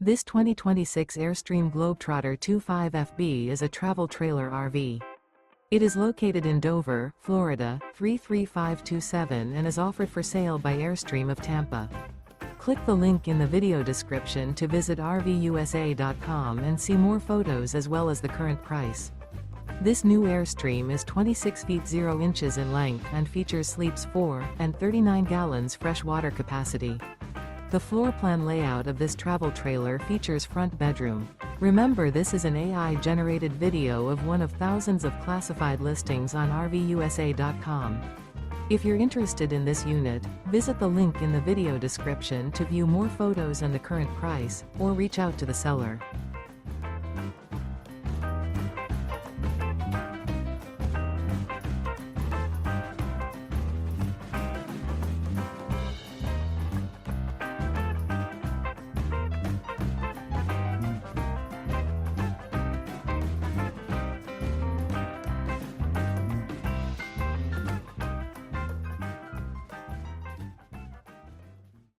This 2026 Airstream Globetrotter 25FB is a travel trailer RV. It is located in Dover, Florida, 33527 and is offered for sale by Airstream of Tampa. Click the link in the video description to visit RVUSA.com and see more photos as well as the current price. This new Airstream is 26 feet 0 inches in length and features sleeps 4 and 39 gallons fresh water capacity. The floor plan layout of this travel trailer features front bedroom. Remember, this is an AI-generated video of one of thousands of classified listings on RVUSA.com. If you're interested in this unit, visit the link in the video description to view more photos and the current price, or reach out to the seller.